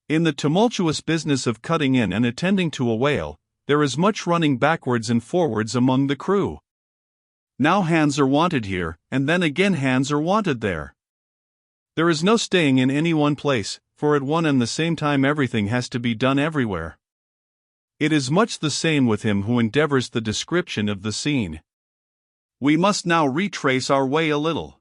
In the tumultuous business of cutting in and attending to a whale, there is much running backwards and forwards among the crew. Now hands are wanted here, and then again hands are wanted there. There is no staying in any one place, for at one and the same time everything has to be done everywhere. It is much the same with him who endeavors the description of the scene. We must now retrace our way a little.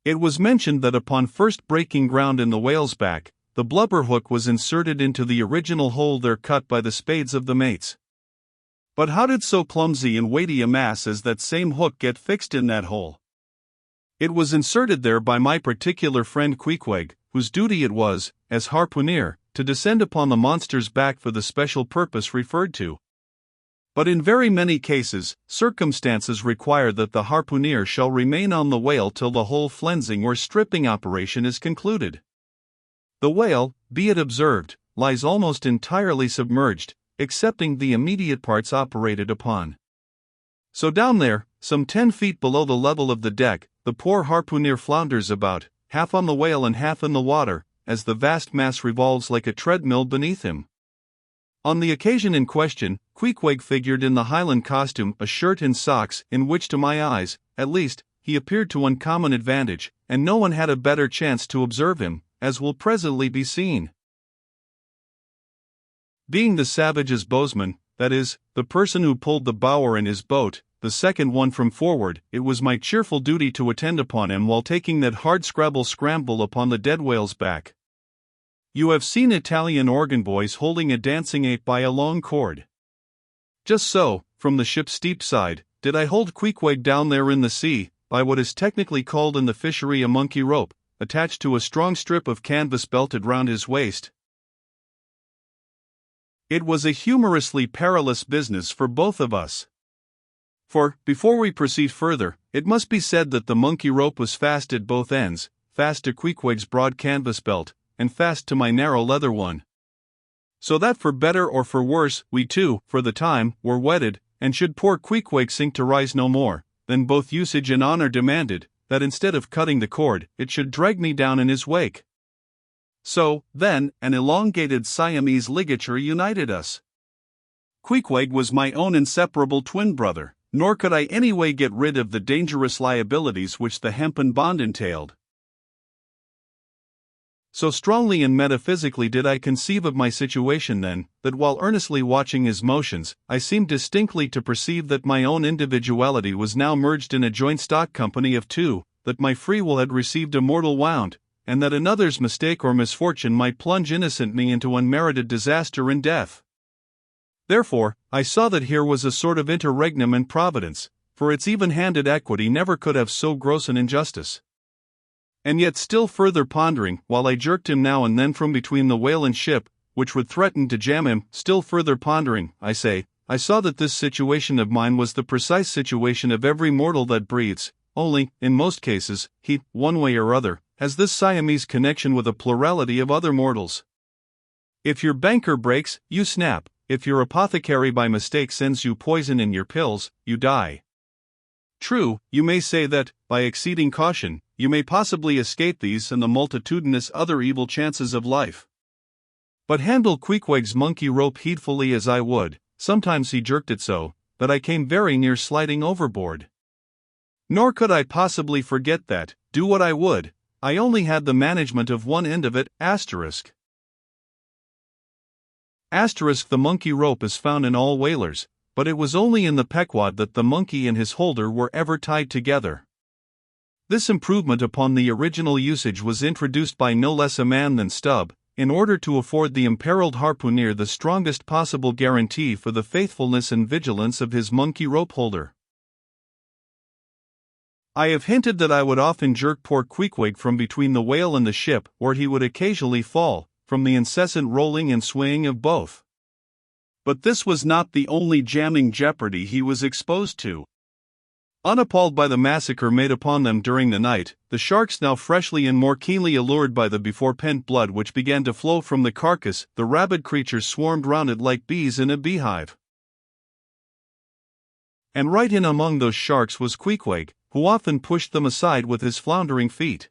It was mentioned that upon first breaking ground in the whale's back, the blubber hook was inserted into the original hole there cut by the spades of the mates. But how did so clumsy and weighty a mass as that same hook get fixed in that hole? It was inserted there by my particular friend Queequeg, whose duty it was, as harpooner, to descend upon the monster's back for the special purpose referred to. But in very many cases, circumstances require that the harpooner shall remain on the whale till the whole flensing or stripping operation is concluded. The whale, be it observed, lies almost entirely submerged, excepting the immediate parts operated upon. So down there, some 10 feet below the level of the deck, the poor harpooner flounders about, half on the whale and half in the water, as the vast mass revolves like a treadmill beneath him. On the occasion in question, Queequeg figured in the Highland costume, a shirt and socks, in which to my eyes, at least, he appeared to uncommon advantage, and no one had a better chance to observe him, as will presently be seen. Being the savage's bowsman, that is, the person who pulled the bower in his boat, the second one from forward, it was my cheerful duty to attend upon him while taking that hard scramble upon the dead whale's back. You have seen Italian organ boys holding a dancing ape by a long cord. Just so, from the ship's steep side, did I hold Queequeg down there in the sea, by what is technically called in the fishery a monkey rope, attached to a strong strip of canvas belted round his waist. It was a humorously perilous business for both of us. For, before we proceed further, it must be said that the monkey rope was fast at both ends, fast to Queequeg's broad canvas belt, and fast to my narrow leather one. So that for better or for worse, we two, for the time, were wedded, and should poor Queequeg sink to rise no more, then both usage and honor demanded, that instead of cutting the cord, it should drag me down in his wake. So, then, an elongated Siamese ligature united us. Queequeg was my own inseparable twin brother, nor could I any way get rid of the dangerous liabilities which the hempen bond entailed. So strongly and metaphysically did I conceive of my situation then, that while earnestly watching his motions, I seemed distinctly to perceive that my own individuality was now merged in a joint stock company of two, that my free will had received a mortal wound, and that another's mistake or misfortune might plunge innocent me into unmerited disaster and death. Therefore, I saw that here was a sort of interregnum in Providence, for its even-handed equity never could have so gross an injustice. And yet still further pondering, while I jerked him now and then from between the whale and ship, which would threaten to jam him, still further pondering, I saw that this situation of mine was the precise situation of every mortal that breathes, only, in most cases, he, one way or other, has this Siamese connection with a plurality of other mortals. If your banker breaks, you snap; if your apothecary by mistake sends you poison in your pills, you die. True, you may say that, by exceeding caution, you may possibly escape these and the multitudinous other evil chances of life. But handle Queequeg's monkey rope heedfully as I would, sometimes he jerked it so, that I came very near sliding overboard. Nor could I possibly forget that, do what I would, I only had the management of one end of it, ***. The monkey rope is found in all whalers, but it was only in the Pequod that the monkey and his holder were ever tied together. This improvement upon the original usage was introduced by no less a man than Stubb, in order to afford the imperiled harpooner the strongest possible guarantee for the faithfulness and vigilance of his monkey rope holder. I have hinted that I would often jerk poor Queequeg from between the whale and the ship, or he would occasionally fall, from the incessant rolling and swaying of both. But this was not the only jamming jeopardy he was exposed to. Unappalled by the massacre made upon them during the night, the sharks now freshly and more keenly allured by the before-pent blood which began to flow from the carcass, the rabid creatures swarmed round it like bees in a beehive. And right in among those sharks was Queequeg, who often pushed them aside with his floundering feet.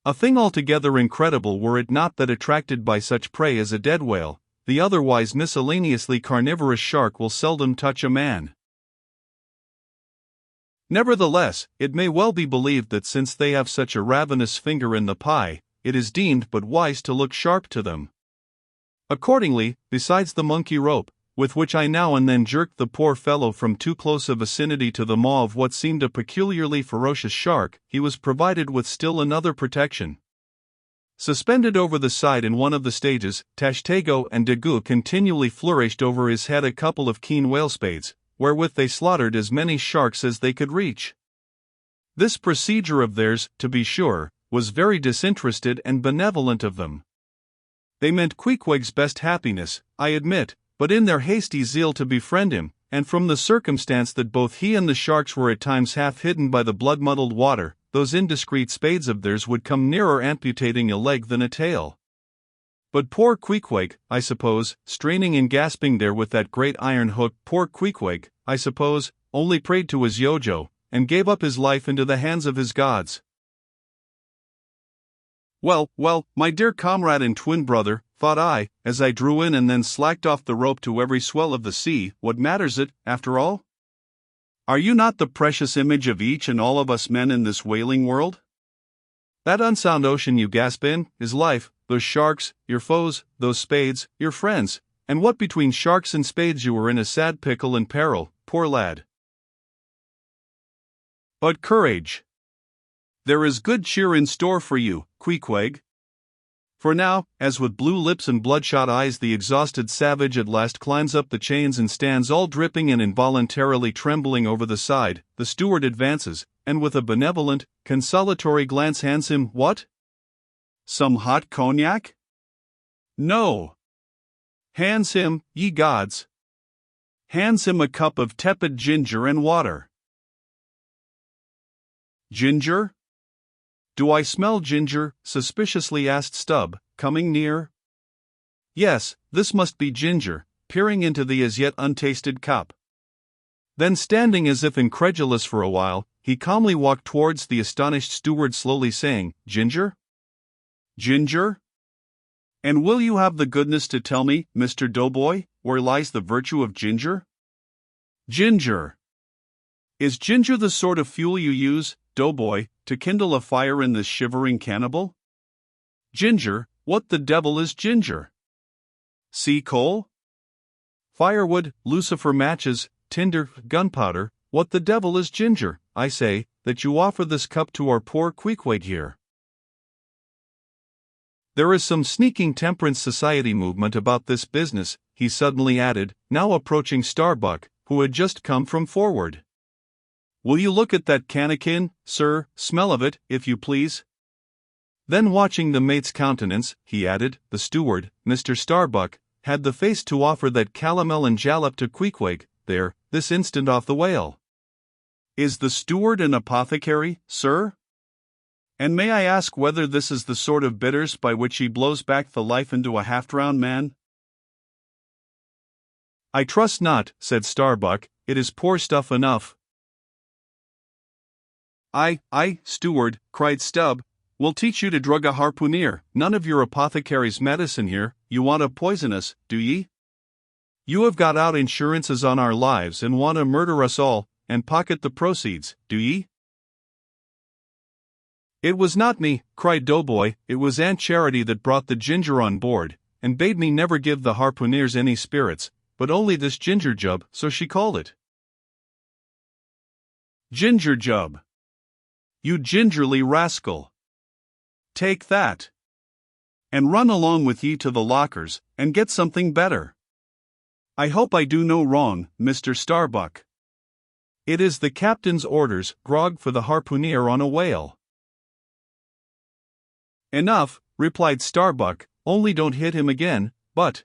A thing altogether incredible were it not that attracted by such prey as a dead whale, the otherwise miscellaneously carnivorous shark will seldom touch a man. Nevertheless, it may well be believed that since they have such a ravenous finger in the pie, it is deemed but wise to look sharp to them. Accordingly, besides the monkey rope, with which I now and then jerked the poor fellow from too close a vicinity to the maw of what seemed a peculiarly ferocious shark, he was provided with still another protection. Suspended over the side in one of the stages, Tashtego and Dagu continually flourished over his head a couple of keen whale spades, wherewith they slaughtered as many sharks as they could reach. This procedure of theirs, to be sure, was very disinterested and benevolent of them. They meant Queequeg's best happiness, I admit, but in their hasty zeal to befriend him, and from the circumstance that both he and the sharks were at times half hidden by the blood-muddled water, those indiscreet spades of theirs would come nearer amputating a leg than a tail. But poor Queequeg, I suppose, straining and gasping there with that great iron hook, poor Queequeg, I suppose, only prayed to his Yojo, and gave up his life into the hands of his gods. Well, my dear comrade and twin brother, thought I, as I drew in and then slacked off the rope to every swell of the sea, what matters it, after all? Are you not the precious image of each and all of us men in this whaling world? That unsound ocean you gasp in, is life, those sharks, your foes, those spades, your friends, and what between sharks and spades you are in a sad pickle and peril, poor lad. But courage! There is good cheer in store for you, Queequeg. For now, as with blue lips and bloodshot eyes the exhausted savage at last climbs up the chains and stands all dripping and involuntarily trembling over the side, the steward advances, and with a benevolent, consolatory glance hands him, what? Some hot cognac? No. Hands him, ye gods. Hands him a cup of tepid ginger and water. Ginger? Do I smell ginger? Suspiciously asked Stubb, coming near. Yes, this must be ginger, peering into the as yet untasted cup. Then standing as if incredulous for a while, he calmly walked towards the astonished steward slowly saying, Ginger? Ginger? And will you have the goodness to tell me, Mr. Doughboy, where lies the virtue of ginger? Ginger. Is ginger the sort of fuel you use, Doughboy, to kindle a fire in this shivering cannibal? Ginger, what the devil is ginger? Sea coal? Firewood, lucifer matches, tinder, gunpowder, what the devil is ginger, I say, that you offer this cup to our poor Queequeg here? There is some sneaking temperance society movement about this business, he suddenly added, now approaching Starbuck, who had just come from forward. Will you look at that cannikin, sir, smell of it, if you please? Then watching the mate's countenance, he added, the steward, Mr. Starbuck, had the face to offer that calomel and jalap to Queequeg, there, this instant off the whale. Is the steward an apothecary, sir? And may I ask whether this is the sort of bitters by which he blows back the life into a half-drowned man? I trust not, said Starbuck, it is poor stuff enough. I, steward, cried Stubb, will teach you to drug a harpooneer, none of your apothecary's medicine here, you want to poison us, do ye? You have got out insurances on our lives and want to murder us all, and pocket the proceeds, do ye? It was not me, cried Doughboy, it was Aunt Charity that brought the ginger on board, and bade me never give the harpooneers any spirits, but only this ginger jub, so she called it. Ginger jub. You gingerly rascal. Take that. And run along with ye to the lockers, and get something better. I hope I do no wrong, Mr. Starbuck. It is the captain's orders, grog for the harpooneer on a whale. Enough, replied Starbuck, only don't hit him again, but...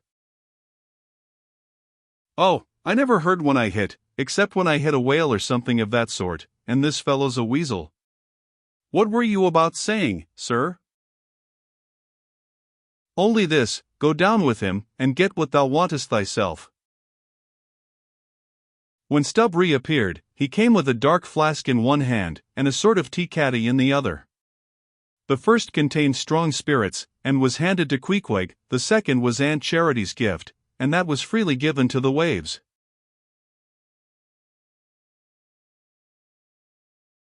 Oh, I never heard when I hit, except when I hit a whale or something of that sort, and this fellow's a weasel. What were you about saying, sir? Only this, go down with him, and get what thou wantest thyself. When Stubb reappeared, he came with a dark flask in one hand, and a sort of tea caddy in the other. The first contained strong spirits, and was handed to Queequeg. The second was Aunt Charity's gift, and that was freely given to the waves.